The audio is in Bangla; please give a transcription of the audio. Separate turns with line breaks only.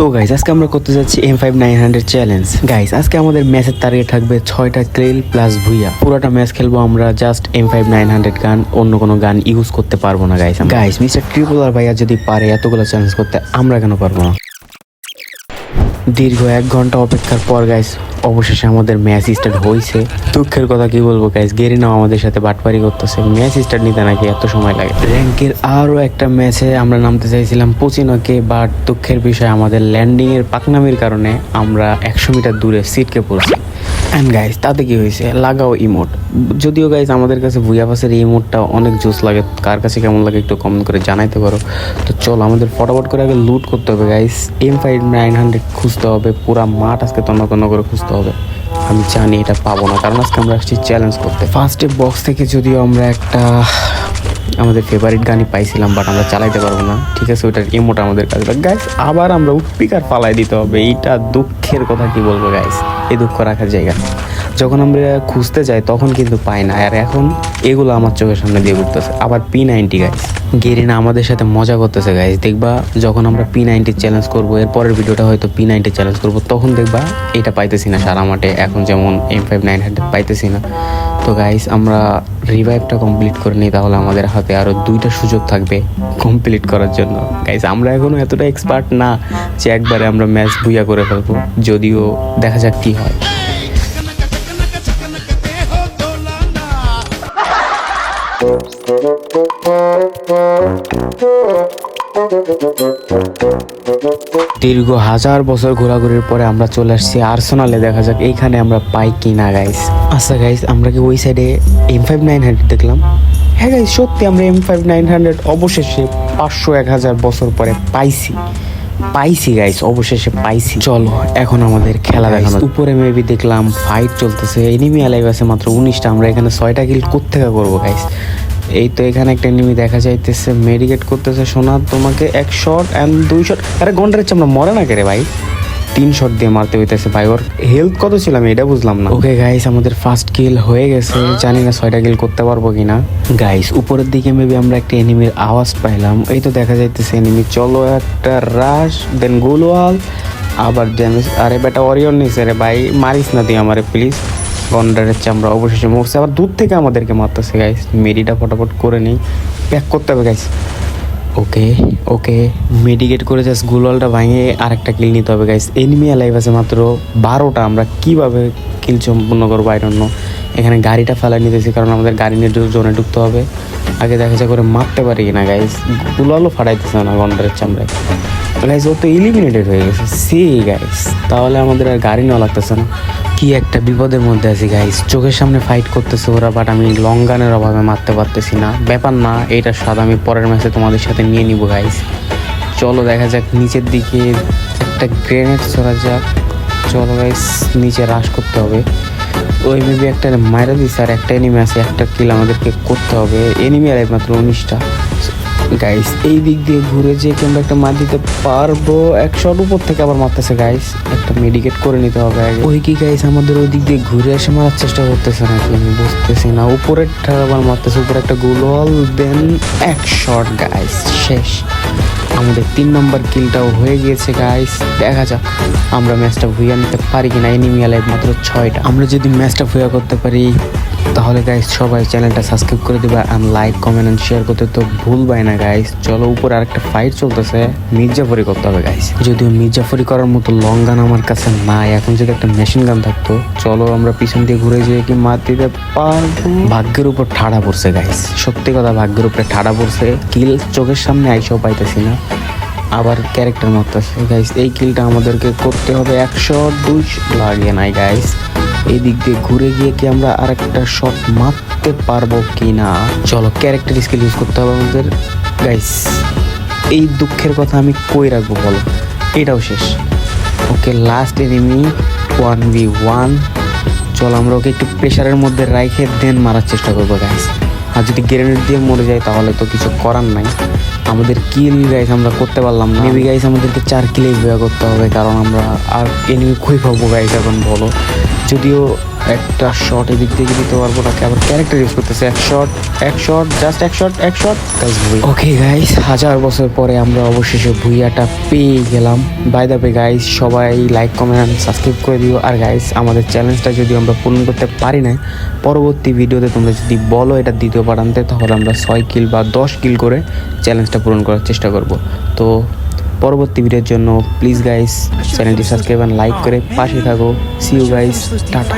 তো গাইস আজকে আমরা করতে যাচ্ছি M5900 চ্যালেঞ্জ। গাইস আজকে আমাদের ম্যাচের টার্গেট থাকবে 6টা কিল প্লাস ভুইয়া। পুরোটা ম্যাচ খেলবো আমরা জাস্ট M5900 গান, অন্য কোনো গান ইউজ করতে পারবো না গাইস। গাইস মিস্টার ট্রিপল আর ভাইয়া যদি পারে এতগুলো চ্যালেঞ্জ করতে, আমরা কেন পারবো না? দীর্ঘ 1 ঘন্টা অপেক্ষার পর গাইস অবশেষে আমাদের ম্যাচ স্টার্ট হয়েছে। দুঃখের কথা কি বলবো গাইস, গেরিনাও আমাদের সাথে বাটপারি করতেছে। ম্যাচ স্টার্ট নিতে নাকি এত সময় লাগে। র্যাঙ্কের আরও একটা ম্যাচে আমরা নামতে চাইছিলাম পচিনোকে, বাট দুঃখের বিষয় আমাদের ল্যান্ডিংয়ের পাকনামির কারণে আমরা 100 মিটার দূরে সিটকে পড়ছি। অ্যান্ড গাইস তাতে কি হয়েছে, লাগাও ইমোট। যদিও গাইস আমাদের কাছে ভুইয়া পাসের এই ইমোটটা অনেক জোস লাগে, কার কাছে কেমন লাগে একটু কমেন্ট করে জানাইতে পারো। তো চলো আমাদের ফটাফট করে আগে লুট করতে হবে গাইস। M5900 খুঁজতে হবে, পুরা মাঠ আজকে তন্ন তন্ন করে খুঁজতে হবে। আমি জানি এটা পাবো না, কারণ আজকে আমরা আসছি চ্যালেঞ্জ করতে। ফার্স্টে বক্স থেকে যদিও আমরা একটা আমাদের ফেভারিট গানই পাইছিলাম, বাট আমরা চালাইতে পারবো না। ঠিক আছে, ওইটার ইমোট আমাদের কাছে গাইস। আবার আমরা স্পিকার পালাই দিতে হবে, এইটা দুঃখের কথা কি বলবো গাইস। এই দুঃখ রাখার জায়গা যখন আমরা খুঁজতে যাই তখন কিন্তু পাই না, আর এখন এগুলো আমার চোখের সামনে দিয়ে ঘুরতেছে। আবার P90 গাইস, গেরিনা আমাদের সাথে মজা করতেছে গাইস। দেখবা যখন আমরা P90 চ্যালেঞ্জ করবো, এর পরের ভিডিওটা হয়তো P90 চ্যালেঞ্জ করবো, তখন দেখবা এটা পাইতেছি না সারা মাঠে, এখন যেমন M5900 পাইতেছি না। তো গাইস আমরা রিভাইভটা কমপ্লিট করে নিই, তাহলে আমাদের হাতে আরও 2টা সুযোগ থাকবে কমপ্লিট করার জন্য। গাইস আমরা এখনও এতটা এক্সপার্ট না যে একবারে আমরা ম্যাচ বুইয়া করে ফেলবো, যদিও দেখা যাক কী হয়। দীর্ঘ 1000 বছর ঘোরাঘুরির পরে আমরা চলে আসছি আর্সেনালে। দেখা যাক এইখানে আমরা পাই কি না গাইস। আচ্ছা গাইস, আমরা কি ওই সাইডে M5900 দেখলাম? হ্যাঁ গাইস, সত্যি আমরা M5900 অবশেষে 500-1000 বছর পরে পাইছি গাইস, অবশেষে পাইছি। চলো এখন আমাদের খেলা দেখানো। উপরে মেবি দেখলাম ফাইট চলতেছে, এনিমি অ্যালাইভ আছে মাত্র 19টা। আমরা এখানে 6টা কিল কোত্থেকে করবো গাইস? এই তো এখানে একটা এনিমি দেখা যাইতেছে, মেডিকেট করতেছে। শোনা তোমাকে 1 শট অ্যান্ড 2 শট। আরে গন্ডারের চামড়া মরে না কেরে ভাই, 3 শট দিয়ে মারতে হইতেছে ভাই। ওর হেলথ কত ছিল আমি এটা বুঝলাম না। ওকে গাইস, আমাদের ফার্স্ট কিল হয়ে গেছে। জানি না 6টা কিল করতে পারবো কিনা। গাইস উপরের দিকে মেবি আমরা একটা এনিমির আওয়াজ পাইলাম। এই তো দেখা যাইতেছে এনিমি। চলো একটা রাশ, দেন গোলওয়াল, আবার ড্যামেজ। আরে বেটা অরিয়ন নিছে রে ভাই, মারিস না তুই আমারে প্লিজ। গন্ডারের চামড়া অবশেষে মরছে, আবার দূর থেকে আমাদেরকে মারতেছে গাইস। মেডিটা ফটাফট করে নেই, প্যাক করতে হবে গাইস। ওকে মেডিকেট করে জাস্ট গোলওয়ালটা ভাঙে আরেকটা কিল নিতে হবে গাইস। এনিমি অ্যালাইভ আছে মাত্র 12টা। আমরা কিভাবে কিল সম্পূর্ণ করবো আই ডোন্ট নো। এখানে গাড়িটা ফেলাই নিতেছি, কারণ আমাদের গাড়ি নিয়ে জোনে ঢুকতে হবে। আগে দেখা যায় করে মারতে পারি কিনা গাইস। গোলওয়ালও ফাটাইতেছে না গন্ডারের চামড়ায় গাইস। ও তো এলিমিনেটেড হয়ে গেছে সি গাইস, তাহলে আমাদের আর গাড়ি নেওয়া লাগতেছে না। কি একটা বিপদের মধ্যে আছি গাইস, চোখের সামনে ফাইট করতেছে ওরা, বাট আমি লং গানের অভাবে মারতে পারতেছি না। ব্যাপার না, এইটার স্বাদ আমি পরের ম্যাচে তোমাদের সাথে নিয়ে নিব গাইস। চলো দেখা যাক, নিচের দিকে একটা গ্রেনেড ছড়া যাক। চলো গাইস নিচে রাশ করতে হবে। ওই মেবি একটা মাইরা দিচ্ছে, আর একটা এনিমি আছে, একটা কিল আমাদেরকে করতে হবে। এনিমি আর মাত্র 19টা গাইস। এই দিক দিয়ে ঘুরে যে আমরা একটা মার দিতে পারবো। 1 শট উপর থেকে আবার মারতেছে গাইস, একটা মেডিকেট করে নিতে হবে আগে। ওই কি গাইস আমাদের ওই দিক দিয়ে ঘুরে এসে মারার চেষ্টা করতেছে নাকি আমি বুঝতেছি না। উপরের আবার মারতেছে, উপরে একটা গোলওয়াল, দেন 1 শট গাইস, শেষ। আমাদের 3 নম্বর কিলটাও হয়ে গিয়েছে গাইস। দেখা যাক আমরা ম্যাচটা ভুইয়া নিতে পারি কিনা। এনিমি অ্যালাইভ মাত্র 6টা। আমরা যদি ম্যাচটা ভুইয়া করতে পারি তাহলে গাইস সবাই চ্যানেলটা সাবস্ক্রাইব করে দিবা, আর লাইক কমেন্ট এন্ড শেয়ার করতে তো ভুলবাই না গাইস। চলো উপরে আরেকটা ফাইট চলতেছে, মির্জাফরি করতে হবে গাইস। যদিও মির্জাফরি করার মতো লং গান আমার কাছে নাই, এখন যদি একটা মেশিন গান থাকতো। চলো আমরা পিছন দিয়ে ঘুরে যেয়ে কি মার দিতে পারবো। ভাগ্যের উপর ঠাড়া পড়ছে গাইস, সত্যি কথা ভাগ্যের উপরে ঠাড়া পড়ছে। কিল চোখের সামনে আইসাও পাইতেছি না, আবার ক্যারেক্টার মারতেছে গাইস। এই কিলটা আমাদেরকে করতে হবে। 102 লাগে নাই গাইস। এই দিক দিয়ে ঘুরে গিয়ে কি আমরা আরেকটা শট মারতে পারবো কি না। চলো ক্যারেক্টার স্কিল ইউজ করতে হবে আমাদের গাইস। এই দুঃখের কথা আমি কই রাখবো বলো, এটাও শেষ। Okay last enemy 1v1। চলো আমরা ওকে একটু প্রেশারের মধ্যে রাইখে দেন মারার চেষ্টা করবো গাইস। আর যদি গ্রেনেড দিয়ে মরে যায় তাহলে তো কিছু করার নাই। আমাদের কিল গাইস আমরা করতে পারলাম না। মেবি গাইস আমাদেরকে 4 কিলেই বিয়া করতে হবে, কারণ আমরা আর এনিমি কই পাবো গাইস এখন বলো। যদিও একটা শট এদিক থেকে দিতে পারবো নাকি, আবার ক্যারেক্টার ইউজ করতেছে। এক শট জাস্ট এক শট গাইস। ওকে গাইস, 1000 বছর পরে আমরা অবশেষে ভুইয়াটা পেয়ে গেলাম। বাই দ্য ওয়ে গাইস, সবাই লাইক কমেন্ট সাবস্ক্রাইব করে দিও। আর গাইস, আমাদের চ্যালেঞ্জটা যদি আমরা পূরণ করতে পারি না, পরবর্তী ভিডিওতে তোমরা যদি বলো এটা দ্বিতীয় পার্ট আনতে, তাহলে আমরা 6 কিল বা 10 কিল করে চ্যালেঞ্জটা পূরণ করার চেষ্টা করব। তো পরবর্তী ভিডিওর জন্য প্লিজ গাইস চ্যানেলটি সাবস্ক্রাইব আর লাইক করে পাশে থাকো। See you guys, tata.